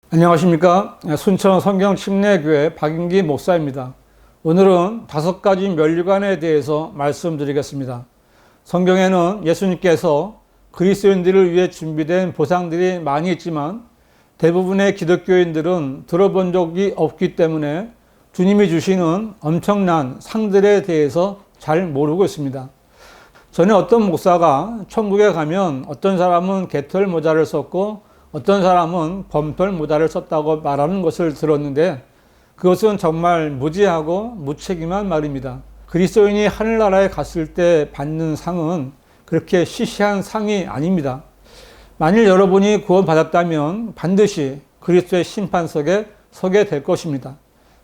안녕하십니까. 순천 성경침례교회 박인기 목사입니다. 오늘은 5가지 면류관에 대해서 말씀드리겠습니다. 성경에는 예수님께서 그리스도인들을 위해 준비된 보상들이 많이 있지만 대부분의 기독교인들은 들어본 적이 없기 때문에 주님이 주시는 엄청난 상들에 대해서 잘 모르고 있습니다. 전에 어떤 목사가 천국에 가면 어떤 사람은 개털 모자를 썼고 어떤 사람은 범털 모자를 썼다고 말하는 것을 들었는데 그것은 정말 무지하고 무책임한 말입니다. 그리스도인이 하늘나라에 갔을 때 받는 상은 그렇게 시시한 상이 아닙니다. 만일 여러분이 구원받았다면 반드시 그리스도의 심판석에 서게 될 것입니다.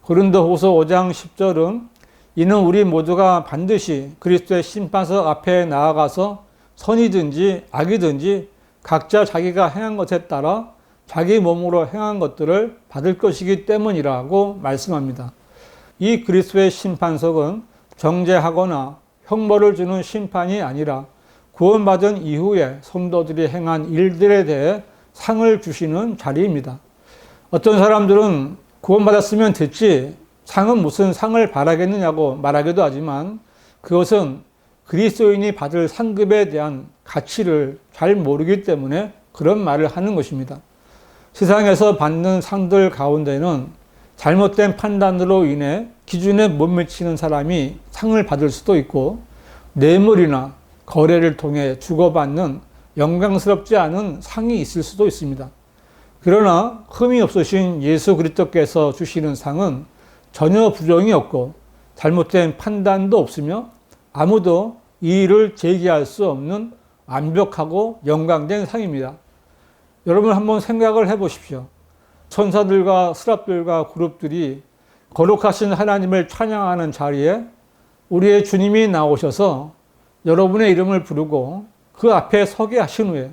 고린도후서 5장 10절은 이는 우리 모두가 반드시 그리스도의 심판석 앞에 나아가서 선이든지 악이든지 각자 자기가 행한 것에 따라 자기 몸으로 행한 것들을 받을 것이기 때문이라고 말씀합니다. 이 그리스도의 심판석은 정죄하거나 형벌을 주는 심판이 아니라 구원받은 이후에 성도들이 행한 일들에 대해 상을 주시는 자리입니다. 어떤 사람들은 구원받았으면 됐지 상은 무슨 상을 바라겠느냐고 말하기도 하지만 그것은 그리스도인이 받을 상급에 대한 가치를 잘 모르기 때문에 그런 말을 하는 것입니다. 세상에서 받는 상들 가운데는 잘못된 판단으로 인해 기준에 못 미치는 사람이 상을 받을 수도 있고 뇌물이나 거래를 통해 주고받는 영광스럽지 않은 상이 있을 수도 있습니다. 그러나 흠이 없으신 예수 그리스도께서 주시는 상은 전혀 부정이 없고 잘못된 판단도 없으며 아무도 이의를 제기할 수 없는 완벽하고 영광된 상입니다. 여러분 한번 생각을 해보십시오. 천사들과 스랍들과 그룹들이 거룩하신 하나님을 찬양하는 자리에 우리의 주님이 나오셔서 여러분의 이름을 부르고 그 앞에 서게 하신 후에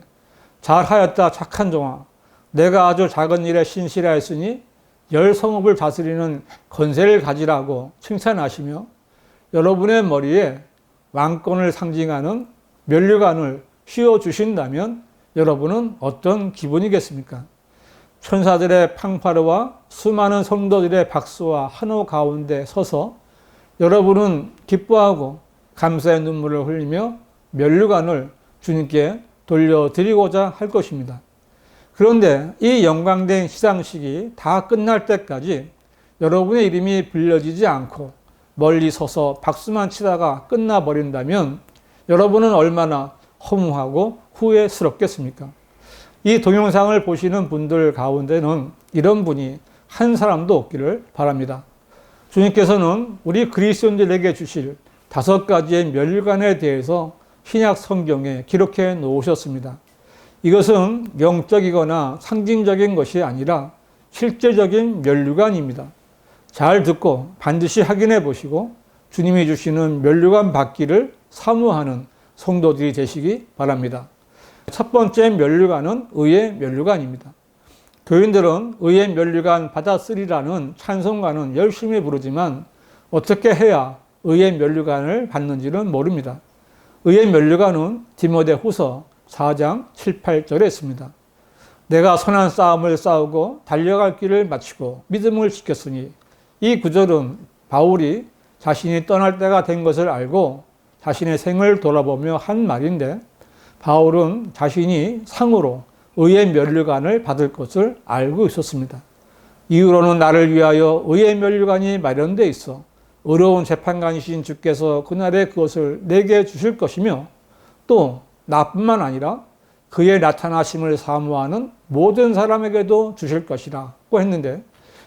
잘하였다 착한 종아 내가 아주 작은 일에 신실하였으니 10성읍을 다스리는 권세를 가지라고 칭찬하시며 여러분의 머리에 왕권을 상징하는 면류관을 씌워주신다면 여러분은 어떤 기분이겠습니까? 천사들의 팡파르와 수많은 성도들의 박수와 환호 가운데 서서 여러분은 기뻐하고 감사의 눈물을 흘리며 면류관을 주님께 돌려드리고자 할 것입니다. 그런데 이 영광된 시상식이 다 끝날 때까지 여러분의 이름이 불려지지 않고 멀리 서서 박수만 치다가 끝나버린다면 여러분은 얼마나 허무하고 후회스럽겠습니까? 이 동영상을 보시는 분들 가운데는 이런 분이 한 사람도 없기를 바랍니다. 주님께서는 우리 그리스도인들에게 주실 5가지의 면류관에 대해서 신약 성경에 기록해 놓으셨습니다. 이것은 영적이거나 상징적인 것이 아니라 실제적인 면류관입니다. 잘 듣고 반드시 확인해 보시고 주님이 주시는 면류관 받기를 사모하는 성도들이 되시기 바랍니다. 첫 번째 면류관은 의의 면류관입니다. 교인들은 의의 면류관 받았으리라는 찬송가는 열심히 부르지만 어떻게 해야 의의 면류관을 받는지는 모릅니다. 의의 면류관은 디모데후서 4장 7, 8절에 있습니다. 내가 선한 싸움을 싸우고 달려갈 길을 마치고 믿음을 지켰으니 이 구절은 바울이 자신이 떠날 때가 된 것을 알고 자신의 생을 돌아보며 한 말인데 바울은 자신이 상으로 의의 면류관을 받을 것을 알고 있었습니다. 이후로는 나를 위하여 의의 면류관이 마련되어 있어 의로운 재판관이신 주께서 그날에 그것을 내게 주실 것이며 또 나뿐만 아니라 그의 나타나심을 사모하는 모든 사람에게도 주실 것이라고 했는데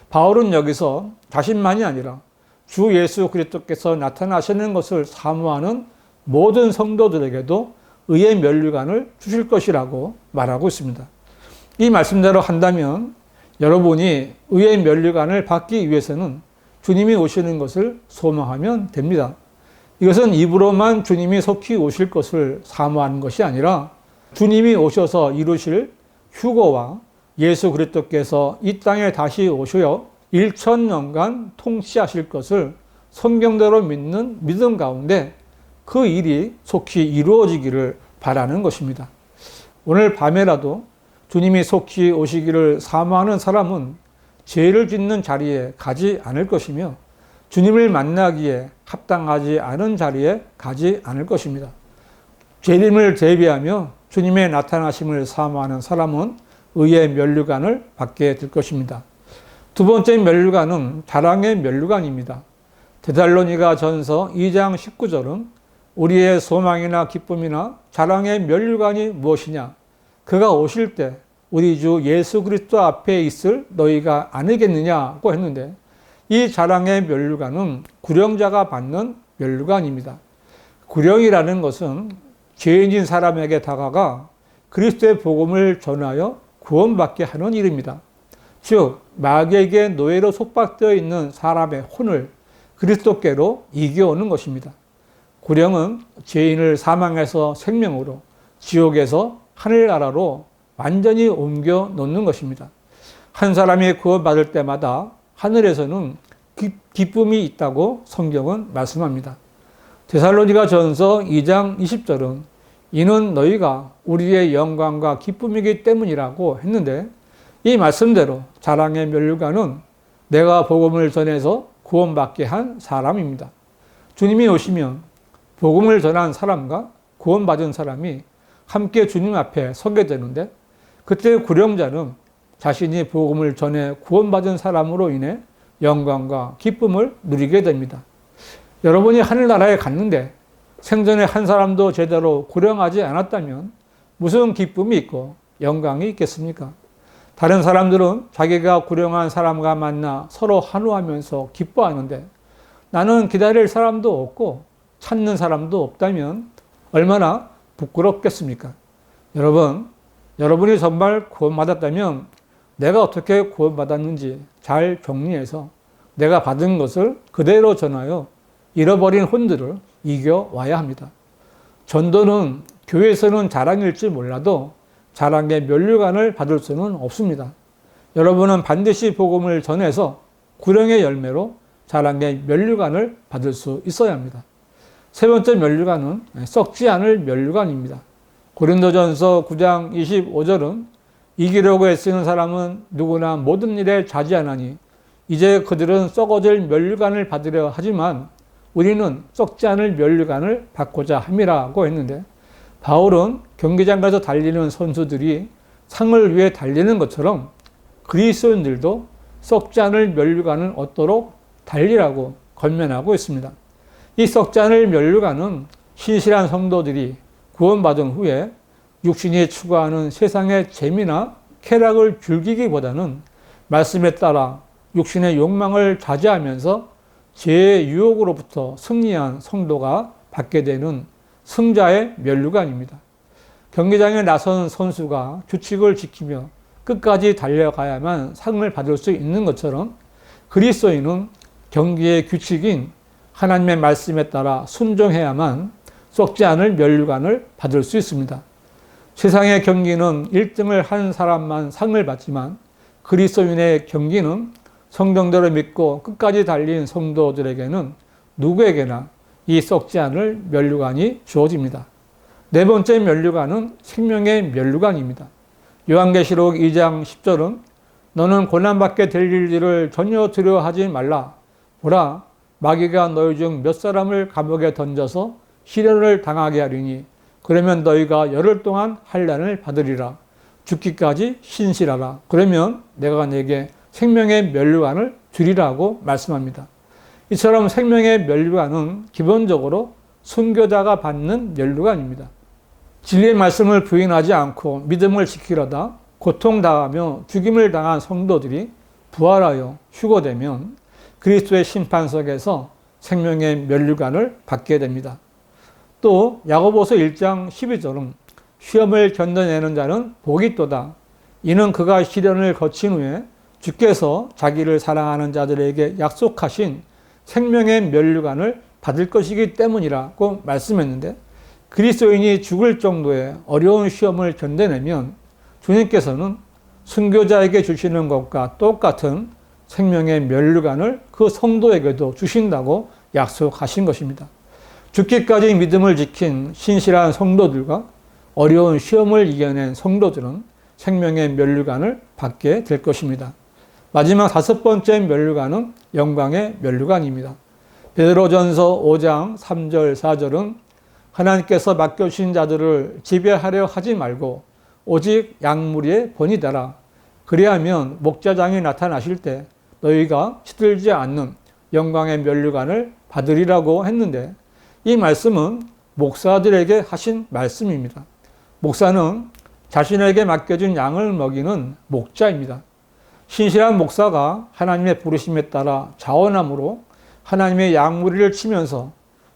바울은 여기서 자신만이 아니라 주 예수 그리스도께서 나타나시는 것을 사모하는 모든 성도들에게도 의의 면류관을 주실 것이라고 말하고 있습니다. 이 말씀대로 한다면 여러분이 의의 면류관을 받기 위해서는 주님이 오시는 것을 소망하면 됩니다. 이것은 입으로만 주님이 속히 오실 것을 사모하는 것이 아니라 주님이 오셔서 이루실 휴거와 예수 그리스도께서 이 땅에 다시 오셔 1000년간 통치하실 것을 성경대로 믿는 믿음 가운데 그 일이 속히 이루어지기를 바라는 것입니다. 오늘 밤에라도 주님이 속히 오시기를 사모하는 사람은 죄를 짓는 자리에 가지 않을 것이며 주님을 만나기에 합당하지 않은 자리에 가지 않을 것입니다. 재림을 대비하며 주님의 나타나심을 사모하는 사람은 의의 면류관을 받게 될 것입니다. 두 번째 면류관은 자랑의 면류관입니다. 데살로니가 전서 2장 19절은 우리의 소망이나 기쁨이나 자랑의 면류관이 무엇이냐? 그가 오실 때 우리 주 예수 그리스도 앞에 있을 너희가 아니겠느냐고 했는데, 이 자랑의 면류관은 구령자가 받는 면류관입니다. 구령이라는 것은 죄인인 사람에게 다가가 그리스도의 복음을 전하여 구원받게 하는 일입니다. 즉 마귀에게 노예로 속박되어 있는 사람의 혼을 그리스도께로 이겨오는 것입니다. 구령은 죄인을 사망에서 생명으로, 지옥에서 하늘나라로 완전히 옮겨 놓는 것입니다. 한 사람이 구원받을 때마다 하늘에서는 기쁨이 있다고 성경은 말씀합니다. 데살로니가 전서 2장 20절은 이는 너희가 우리의 영광과 기쁨이기 때문이라고 했는데, 이 말씀대로 자랑의 면류관은 내가 복음을 전해서 구원받게 한 사람입니다. 주님이 오시면 복음을 전한 사람과 구원받은 사람이 함께 주님 앞에 서게 되는데, 그때 구령자는 자신이 복음을 전해 구원받은 사람으로 인해 영광과 기쁨을 누리게 됩니다. 여러분이 하늘나라에 갔는데 생전에 한 사람도 제대로 구령하지 않았다면 무슨 기쁨이 있고 영광이 있겠습니까? 다른 사람들은 자기가 구령한 사람과 만나 서로 환호하면서 기뻐하는데, 나는 기다릴 사람도 없고 찾는 사람도 없다면 얼마나 부끄럽겠습니까? 여러분이 정말 구원받았다면 내가 어떻게 구원받았는지 잘 정리해서 내가 받은 것을 그대로 전하여 잃어버린 혼들을 이겨와야 합니다. 전도는 교회에서는 자랑일지 몰라도 자랑의 면류관을 받을 수는 없습니다. 여러분은 반드시 복음을 전해서 구령의 열매로 자랑의 면류관을 받을 수 있어야 합니다. 세 번째 면류관은 썩지 않을 면류관입니다. 고린도전서 9장 25절은 이기려고 애쓰는 사람은 누구나 모든 일에 자지하나니 이제 그들은 썩어질 면류관을 받으려 하지만 우리는 썩지 않을 면류관을 받고자 함이라고 했는데, 바울은 경기장 가서 달리는 선수들이 상을 위해 달리는 것처럼 그리스도인들도 썩지 않을 면류관을 얻도록 달리라고 권면하고 있습니다. 이 썩지 않을 면류관은 신실한 성도들이 구원받은 후에 육신이 추구하는 세상의 재미나 쾌락을 즐기기보다는 말씀에 따라 육신의 욕망을 자제하면서 죄의 유혹으로부터 승리한 성도가 받게 되는 승자의 면류관입니다. 경기장에 나선 선수가 규칙을 지키며 끝까지 달려가야만 상을 받을 수 있는 것처럼 그리스도인은 경기의 규칙인 하나님의 말씀에 따라 순종해야만 썩지 않을 면류관을 받을 수 있습니다. 세상의 경기는 1등을 한 사람만 상을 받지만 그리스도인의 경기는 성경대로 믿고 끝까지 달린 성도들에게는 누구에게나 이 썩지 않을 면류관이 주어집니다. 네 번째 면류관은 생명의 면류관입니다. 요한계시록 2장 10절은 너는 고난받게 될 일들을 전혀 두려워하지 말라. 보라, 마귀가 너희 중 몇 사람을 감옥에 던져서 시련을 당하게 하리니 그러면 너희가 열흘 동안 환난을 받으리라. 죽기까지 신실하라. 그러면 내가 네게 생명의 면류관을 주리라고 말씀합니다. 이처럼 생명의 면류관은 기본적으로 순교자가 받는 면류관입니다. 진리의 말씀을 부인하지 않고 믿음을 지키려다 고통당하며 죽임을 당한 성도들이 부활하여 휴거되면 그리스도의 심판석에서 생명의 면류관을 받게 됩니다. 또 야고보서 1장 12절은 시험을 견뎌내는 자는 복이 있도다. 이는 그가 시련을 거친 후에 주께서 자기를 사랑하는 자들에게 약속하신 생명의 면류관을 받을 것이기 때문이라고 말씀했는데, 그리스도인이 죽을 정도의 어려운 시험을 견뎌내면 주님께서는 순교자에게 주시는 것과 똑같은 생명의 면류관을 그 성도에게도 주신다고 약속하신 것입니다. 죽기까지 믿음을 지킨 신실한 성도들과 어려운 시험을 이겨낸 성도들은 생명의 면류관을 받게 될 것입니다. 마지막 5번째 면류관은 영광의 면류관입니다. 베드로전서 5장 3절 4절은 하나님께서 맡겨주신 자들을 지배하려 하지 말고 오직 양무리의 본이 되라. 그리하면 목자장이 나타나실 때 너희가 시들지 않는 영광의 면류관을 받으리라고 했는데, 이 말씀은 목사들에게 하신 말씀입니다. 목사는 자신에게 맡겨진 양을 먹이는 목자입니다. 신실한 목사가 하나님의 부르심에 따라 자원함으로 하나님의 양무리를 치면서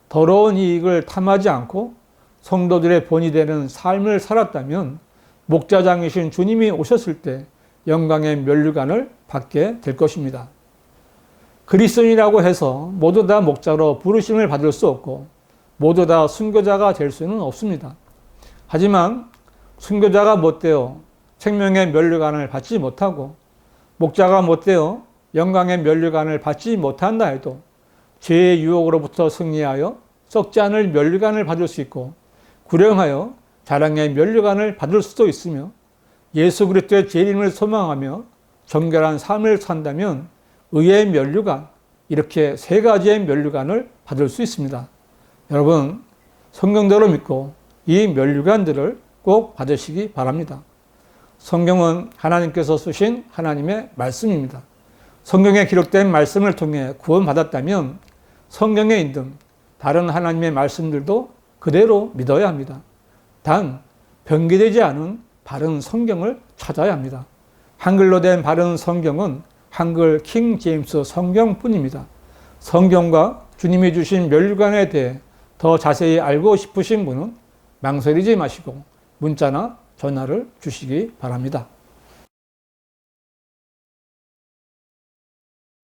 더러운 이익을 탐하지 않고 성도들의 본이 되는 삶을 살았다면 목자장이신 주님이 오셨을 때 영광의 면류관을 받게 될 것입니다. 그리스도인이라고 해서 모두 다 목자로 부르심을 받을 수 없고 모두 다 순교자가 될 수는 없습니다. 하지만 순교자가 못되어 생명의 면류관을 받지 못하고 목자가 못되어 영광의 면류관을 받지 못한다 해도 죄의 유혹으로부터 승리하여 썩지 않을 면류관을 받을 수 있고 구령하여 자랑의 면류관을 받을 수도 있으며, 예수 그리스도의 재림을 소망하며 정결한 삶을 산다면 의의 면류관, 이렇게 3가지의 면류관을 받을 수 있습니다. 여러분, 성경대로 믿고 이 면류관들을 꼭 받으시기 바랍니다. 성경은 하나님께서 쓰신 하나님의 말씀입니다. 성경에 기록된 말씀을 통해 구원받았다면 성경에 있는 다른 하나님의 말씀들도 그대로 믿어야 합니다. 단, 변기되지 않은 바른 성경을 찾아야 합니다. 한글로 된 바른 성경은 한글 킹 제임스 성경뿐입니다. 성경과 주님이 주신 면류관에 대해 더 자세히 알고 싶으신 분은 망설이지 마시고 문자나 전화를 주시기 바랍니다.